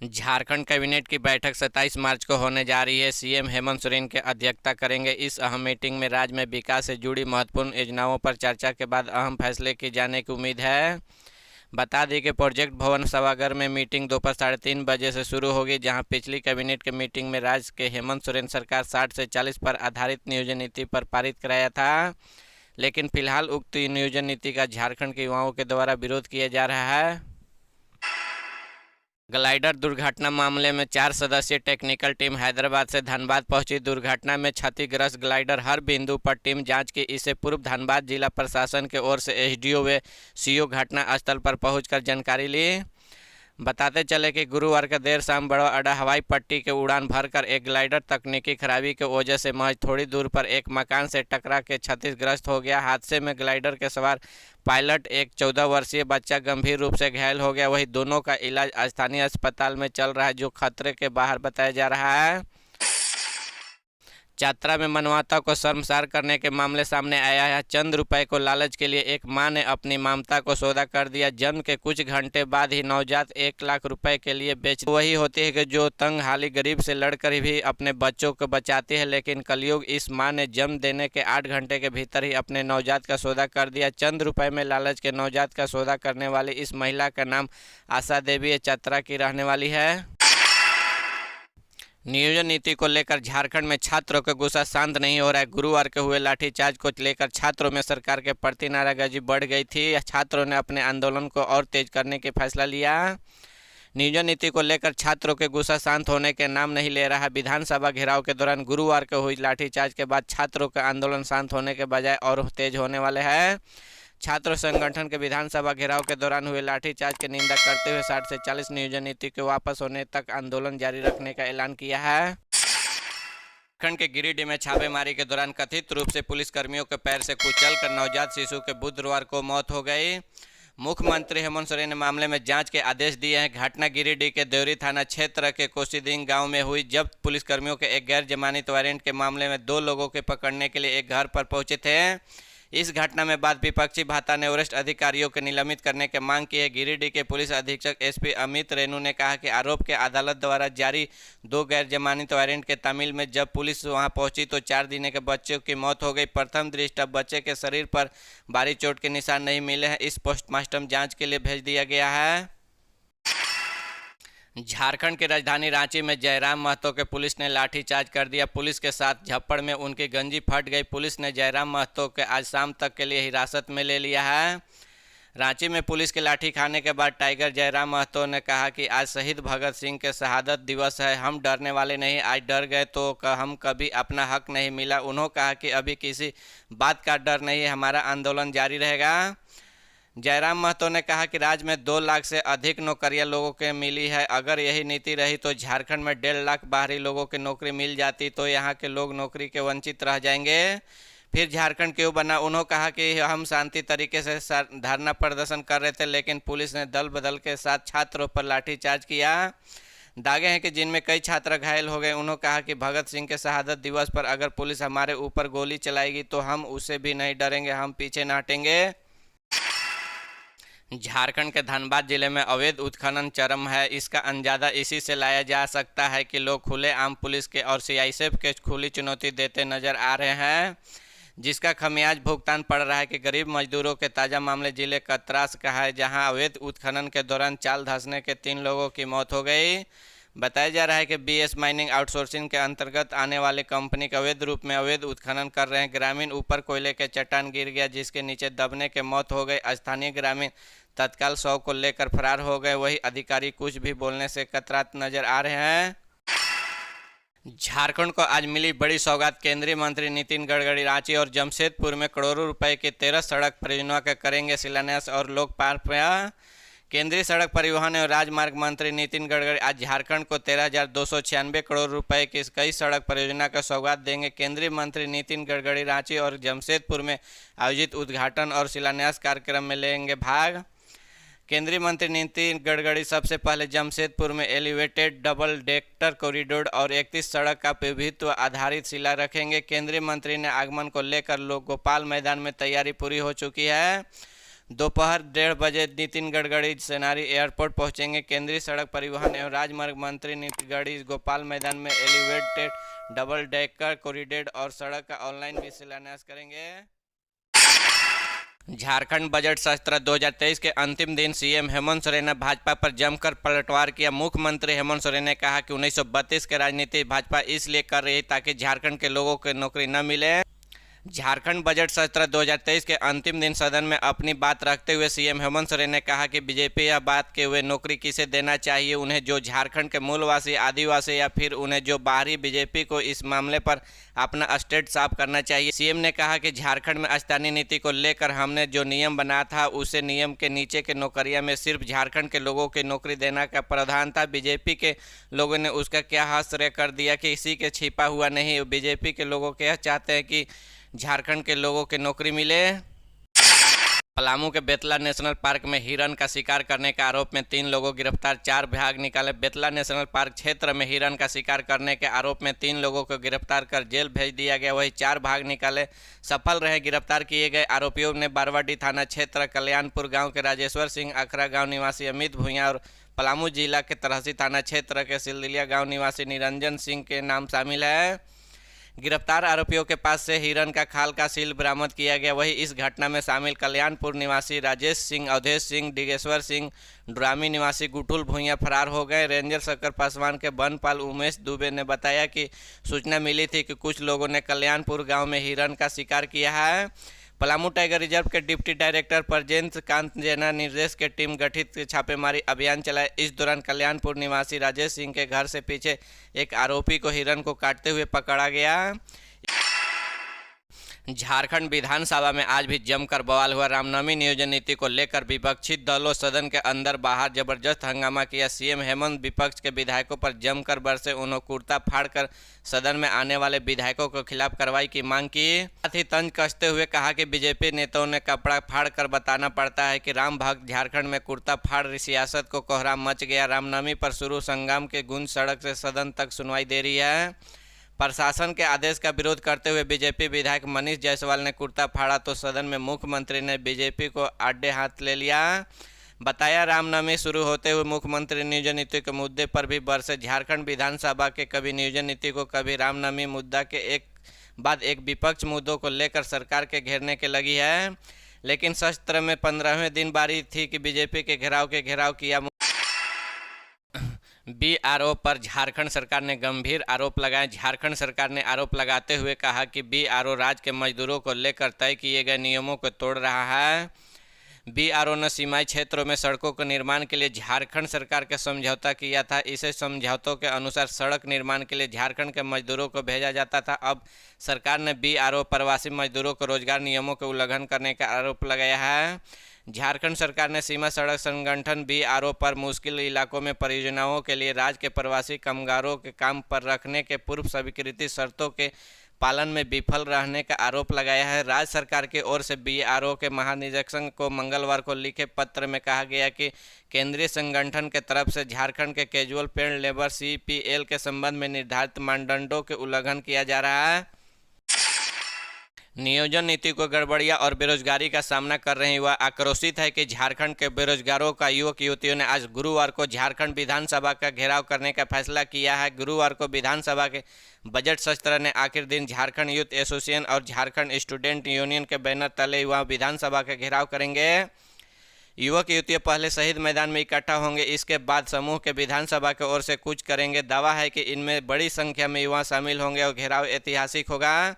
Jharkhand cabinet की बैठक 27 मार्च को होने जा रही है। सीएम हेमंत सोरेन की अध्यक्षता करेंगे। इस अहम मीटिंग में राज्य में विकास से जुड़ी महत्वपूर्ण योजनाओं पर चर्चा के बाद अहम फैसले किए जाने की उम्मीद है। बता दें कि प्रोजेक्ट भवन सभागार में मीटिंग दोपहर 3:30 बजे से शुरू होगी, जहां पिछली कैबिनेट की मीटिंग में राज्य के हेमंत सोरेन सरकार 60 से 40 पर आधारित नियोजन नीति पर पारित कराया था। लेकिन फिलहाल उक्त नियोजन नीति का झारखंड के युवाओं के द्वारा विरोध किया जा रहा है। ग्लाइडर दुर्घटना मामले में 4 सदस्यीय टेक्निकल टीम हैदराबाद से धनबाद पहुंची। दुर्घटना में क्षतिग्रस्त ग्लाइडर हर बिंदु पर टीम जांच की। इससे पूर्व धनबाद जिला प्रशासन की ओर से एसडीओ व सीओ घटना स्थल पर पहुंचकर जानकारी ली। बताते चले कि गुरुवार का देर शाम बड़ा अड्डा हवाई पट्टी के उड़ान भरकर एक ग्लाइडर तकनीकी खराबी की वजह से महज थोड़ी दूर पर एक मकान से टकरा के क्षतिग्रस्त हो गया। हादसे में ग्लाइडर के सवार पायलट एक 14 वर्षीय बच्चा गंभीर रूप से घायल हो गया। वहीं दोनों का इलाज स्थानीय अस्पताल में चल रहा है, जो खतरे के बाहर बताया जा रहा है। यात्रा में मानवता को शर्मसार करने के मामले सामने आया है। चंद रुपए को लालच के लिए एक मां ने अपनी ममता को सौदा कर दिया। जन्म के कुछ घंटे बाद ही नवजात 1 लाख रुपए के लिए बेच वही होती है कि जो तंग हाली गरीब से लड़कर भी अपने बच्चों को बचाती है। लेकिन कलयुग, इस मां ने जन्म देने के 8 घंटे के भीतर ही अपने नवजात का सौदा कर दिया। चंद रुपए में लालच के नवजात का सौदा करने वाली इस महिला का नाम आशा देवी चतरा की रहने वाली है। नियोजन नीति को लेकर झारखंड में छात्रों का गुस्सा शांत नहीं हो रहा है। गुरुवार के हुए लाठीचार्ज को लेकर छात्रों में सरकार के प्रति नाराजगी बढ़ गई थी। छात्रों ने अपने आंदोलन को और तेज करने की फैसला लिया। नियोजन नीति को लेकर छात्रों के गुस्सा शांत होने के नाम नहीं ले रहा। विधानसभा घेराव के दौरान गुरुवार को हुई लाठीचार्ज के बाद छात्रों का आंदोलन शांत होने के बजाय और तेज होने वाले हैं। छात्र संगठन के विधानसभा घेराव के दौरान हुए लाठीचार्ज की निंदा करते हुए 60 से 40 नियोजन नीति के वापस होने तक आंदोलन जारी रखने का ऐलान किया है। झारखंड के गिरिडीह में छापेमारी के दौरान कथित रूप से पुलिसकर्मियों के पैर से कुचलकर नवजात शिशु के बुधवार को मौत हो गई। मुख्यमंत्री हेमंत सोरेन ने मामले में जांच के आदेश दिए हैं। घटना गिरिडीह के देवरी थाना क्षेत्र के कोसीडीह गांव में हुई, जब पुलिसकर्मियों के एक गैर जमानत वारंट के मामले में 2 लोगों के पकड़ने के लिए एक घर पर पहुंचे थे। इस घटना में बाद विपक्षी भाता ने वरिष्ठ अधिकारियों को निलंबित करने की मांग की है। गिरिडीह के पुलिस अधीक्षक एसपी अमित रेणु ने कहा कि आरोप के अदालत द्वारा जारी 2 गैर जमानत वारंट के तामील में जब पुलिस वहां पहुंची तो 4 दिन के बच्चे की मौत हो गई। प्रथम दृष्टया बच्चे के शरीर पर भारी चोट के निशान नहीं मिले हैं। इस पोस्टमार्टम जांच के लिए भेज दिया गया है। झारखंड की राजधानी रांची में जयराम महतो के पुलिस ने लाठीचार्ज कर दिया। पुलिस के साथ झप्पड़ में उनकी गंजी फट गई। पुलिस ने जयराम महतो के आज शाम तक के लिए हिरासत में ले लिया है। रांची में पुलिस के लाठी खाने के बाद टाइगर जयराम महतो ने कहा कि आज शहीद भगत सिंह के शहादत दिवस है। हम डरने वाले नहीं, आज डर गए तो हम कभी अपना हक नहीं मिला। उन्होंने कहा कि अभी किसी बात का डर नहीं है, हमारा आंदोलन जारी रहेगा। जयराम महतो ने कहा कि राज्य में 2 लाख से अधिक नौकरियां लोगों को मिली है। अगर यही नीति रही तो झारखंड में 1.5 लाख बाहरी लोगों की नौकरी मिल जाती, तो यहां के लोग नौकरी के वंचित रह जाएंगे। फिर झारखंड क्यों बना? उन्होंने कहा कि हम शांति तरीके से धरना प्रदर्शन कर रहे थे, लेकिन पुलिस ने दल बदल के साथ छात्रों पर लाठीचार्ज किया। दागे हैं कि जिनमें कई छात्र घायल हो गए। उन्होंने कहा कि भगत सिंह के शहादत दिवस पर अगर पुलिस हमारे ऊपर गोली चलाएगी तो हम उससे भी नहीं डरेंगे, हम पीछे न हटेंगे। झारखंड के धनबाद जिले में अवैध उत्खनन चरम है। इसका अंदाजा इसी से लाया जा सकता है कि लोग खुलेआम पुलिस के और सीआईएसएफ के खुली चुनौती देते नजर आ रहे हैं, जिसका खमियाज भुगतान पड़ रहा है। कि गरीब मजदूरों के ताज़ा मामले जिले कतरास का है, जहां अवैध उत्खनन के दौरान चाल धंसने के 3 लोगों की मौत हो गई। बताया जा रहा है कि बीएस माइनिंग आउटसोर्सिंग के अंतर्गत आने वाले कंपनी के अवैध रूप में अवैध उत्खनन कर रहे हैं। ग्रामीण ऊपर कोयले के चट्टान गिर गया, जिसके नीचे दबने के मौत हो गई। स्थानीय ग्रामीण तत्काल शव को लेकर फरार हो गए। वही अधिकारी कुछ भी बोलने से कतराते नजर आ रहे हैं। झारखंड को आज मिली बड़ी सौगात। केंद्रीय मंत्री नितिन गडकरी रांची और जमशेदपुर में करोड़ों रुपए की 13 सड़क परियोजना का करेंगे शिलान्यास और लोकार्पण। केंद्रीय सड़क परिवहन और राजमार्ग मंत्री नितिन गडकरी आज झारखंड को 13,296 करोड़ रुपए की कई सड़क परियोजना का सौगात देंगे। केंद्रीय मंत्री नितिन गडकरी रांची और जमशेदपुर में आयोजित उद्घाटन और शिलान्यास कार्यक्रम में लेंगे भाग। केंद्रीय मंत्री नितिन गडकरी सबसे पहले जमशेदपुर में एलिवेटेड डबल डेक्टर कॉरिडोर और 31 सड़क का प्रभुत्व आधारित शिला रखेंगे। केंद्रीय मंत्री ने आगमन को लेकर लोक गोपाल मैदान में तैयारी पूरी हो चुकी है। दोपहर 1:30 बजे नितिन गडकरी सेनारी एयरपोर्ट पहुंचेंगे। केंद्रीय सड़क परिवहन एवं राजमार्ग मंत्री नितिन गडकरी गोपाल मैदान में एलिवेटेड डबल डेकर कॉरिडोर और सड़क का ऑनलाइन भी शिलान्यास करेंगे। झारखंड बजट सत्र 2023 के अंतिम दिन सीएम हेमंत सोरेन ने भाजपा पर जमकर पलटवार किया। मुख्यमंत्री हेमंत सोरेन ने कहा कि 1932 के राजनीति भाजपा इसलिए कर रही है ताकि झारखंड के लोगों को नौकरी न मिले। झारखंड बजट सत्र 2023 के अंतिम दिन सदन में अपनी बात रखते हुए सीएम हेमंत सोरेन ने कहा कि बीजेपी यह बात के हुए नौकरी किसे देना चाहिए, उन्हें जो झारखंड के मूलवासी आदिवासी या फिर उन्हें जो बाहरी। बीजेपी को इस मामले पर अपना स्टेट साफ करना चाहिए। सीएम ने कहा कि झारखंड में स्थानीय नीति को लेकर हमने जो नियम बनाया था उसे नियम के नीचे के नौकरियां में सिर्फ झारखंड के लोगों की नौकरी देना का प्रावधान था। बीजेपी के लोगों ने उसका क्या हास्य कर दिया कि इसी के छिपा हुआ नहीं। बीजेपी के लोगों क्या चाहते हैं कि झारखंड के लोगों की नौकरी मिले। पलामू के बेतला नेशनल पार्क में हिरन का शिकार करने के आरोप में 3 लोगों गिरफ्तार, 4 भाग निकाले। बेतला नेशनल पार्क क्षेत्र में हिरन का शिकार करने के आरोप में 3 लोगों को गिरफ्तार कर जेल भेज दिया गया, वहीं 4 भाग निकाले सफल रहे। गिरफ्तार किए गए आरोपियों ने बारवाडी थाना क्षेत्र कल्याणपुर गांव के राजेश्वर सिंह, अखरा गांव निवासी अमित भुइयां और पलामू जिला के तरहसी थाना क्षेत्र के सिलदिलिया गाँव निवासी निरंजन सिंह के नाम शामिल है। गिरफ्तार आरोपियों के पास से हिरन का खाल का सील बरामद किया गया। वहीं इस घटना में शामिल कल्याणपुर निवासी राजेश सिंह, अवधेश सिंह, डिगेश्वर सिंह, डुरामी निवासी गुटुल भुइयां फरार हो गए। रेंजर शक्कर पासवान के बनपाल उमेश दुबे ने बताया कि सूचना मिली थी कि कुछ लोगों ने कल्याणपुर गांव में हिरन का शिकार किया है। पलामू टाइगर रिजर्व के डिप्टी डायरेक्टर परजेंद्र कांत जैना निर्देश के टीम गठित छापेमारी अभियान चलाए। इस दौरान कल्याणपुर निवासी राजेश सिंह के घर से पीछे एक आरोपी को हिरन को काटते हुए पकड़ा गया। झारखंड विधानसभा में आज भी जमकर बवाल हुआ। रामनवमी नियोजन नीति को लेकर विपक्षी दलों सदन के अंदर बाहर जबरदस्त हंगामा किया। सीएम हेमंत विपक्ष के विधायकों पर जमकर बरसे, उन्होंने कुर्ता फाड़कर सदन में आने वाले विधायकों के खिलाफ कार्रवाई की मांग की। साथ ही तंज कसते हुए कहा कि बीजेपी नेताओं ने कपड़ा फाड़कर बताना पड़ता है कि राम भक्त झारखंड में कुर्ता फाड़ सियासत को कोहराम मच गया। रामनवमी पर शुरू संग्राम के गूंज सड़क से सदन तक सुनवाई दे रही है। प्रशासन के आदेश का विरोध करते हुए बीजेपी विधायक मनीष जायसवाल ने कुर्ता फाड़ा तो सदन में मुख्यमंत्री ने बीजेपी को आड़े हाथ ले लिया। बताया रामनवमी शुरू होते हुए मुख्यमंत्री नियोजन नीति के मुद्दे पर भी बरसे। झारखंड विधानसभा के कभी नियोजन नीति को कभी रामनवमी मुद्दा के एक बाद एक विपक्ष मुद्दों को लेकर सरकार के घेरने के लगी है। लेकिन सत्र में 15वें दिन बारी थी कि बीजेपी के घेराव किया। बीआरओ पर झारखंड सरकार ने गंभीर आरोप लगाए। झारखंड सरकार ने आरोप लगाते हुए कहा कि बीआरओ राज्य के मजदूरों को लेकर तय किए गए नियमों को तोड़ रहा है। बीआरओ ने सीमाई क्षेत्रों में सड़कों के निर्माण के लिए झारखंड सरकार के समझौता किया था। इसे समझौतों के अनुसार सड़क निर्माण के लिए झारखंड के मजदूरों को भेजा जाता था। अब सरकार ने बीआरओ प्रवासी मजदूरों को रोजगार नियमों के उल्लंघन करने का आरोप लगाया है। झारखंड सरकार ने सीमा सड़क संगठन बीआरओ पर मुश्किल इलाकों में परियोजनाओं के लिए राज्य के प्रवासी कामगारों के काम पर रखने के पूर्व स्वीकृत शर्तों के पालन में विफल रहने का आरोप लगाया है। राज्य सरकार की ओर से बीआरओ के महानिरीक्षक को मंगलवार को लिखे पत्र में कहा गया कि केंद्रीय संगठन के तरफ से झारखंड के कैजुअल पेड लेबर सीपीएल के संबंध में निर्धारित मानदंडों के उल्लंघन किया जा रहा है। नियोजन नीति को गड़बड़िया और बेरोजगारी का सामना कर रहे युवा आक्रोशित है कि झारखंड के बेरोजगारों का युवक युवतियों ने आज गुरुवार को झारखंड विधानसभा का घेराव करने का फैसला किया है। गुरुवार को विधानसभा के बजट सत्र ने आखिर दिन झारखंड यूथ एसोसिएशन और झारखंड स्टूडेंट यूनियन के बैनर तले युवा विधानसभा का घेराव करेंगे। युवक युवतियाँ पहले शहीद मैदान में इकट्ठा होंगे, इसके बाद समूह के विधानसभा की ओर से कूच करेंगे। दावा है कि इनमें बड़ी संख्या में युवा शामिल होंगे और घेराव ऐतिहासिक होगा।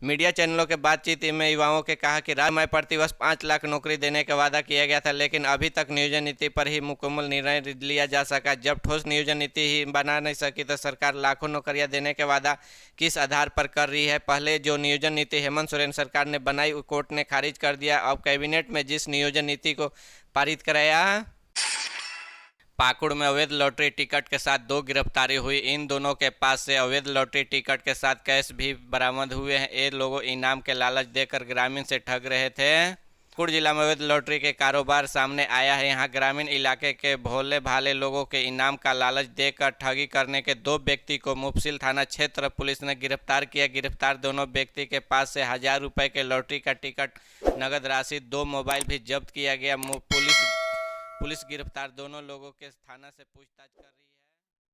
मीडिया चैनलों के बातचीत में युवाओं के कहा कि राज्य में प्रतिवर्ष 5 लाख नौकरी देने का वादा किया गया था, लेकिन अभी तक नियोजन नीति पर ही मुकम्मल निर्णय लिया जा सका। जब ठोस नियोजन नीति ही बना नहीं सकी तो सरकार लाखों नौकरियां देने का वादा किस आधार पर कर रही है। पहले जो नियोजन नीति हेमंत सोरेन सरकार ने बनाई कोर्ट ने खारिज कर दिया। अब कैबिनेट में जिस नियोजन नीति को पारित कराया। पाकुड़ में अवैध लॉटरी टिकट के साथ 2 गिरफ्तारी हुई। इन दोनों के पास से अवैध लॉटरी टिकट के साथ कैश भी बरामद हुए हैं। ये लोगों इनाम के लालच देकर ग्रामीण से ठग रहे थे। कुड़ जिला में अवैध लॉटरी के कारोबार सामने आया है। यहाँ ग्रामीण इलाके के भोले भाले लोगों के इनाम का लालच देकर ठगी करने के 2 व्यक्ति को मुफस्सिल थाना क्षेत्र पुलिस ने गिरफ्तार किया। गिरफ्तार दोनों व्यक्ति के पास से 1000 रुपये के लॉटरी का टिकट, नगद राशि, 2 मोबाइल भी जब्त किया गया। पुलिस गिरफ्तार दोनों लोगों के थाना से पूछताछ कर रही है।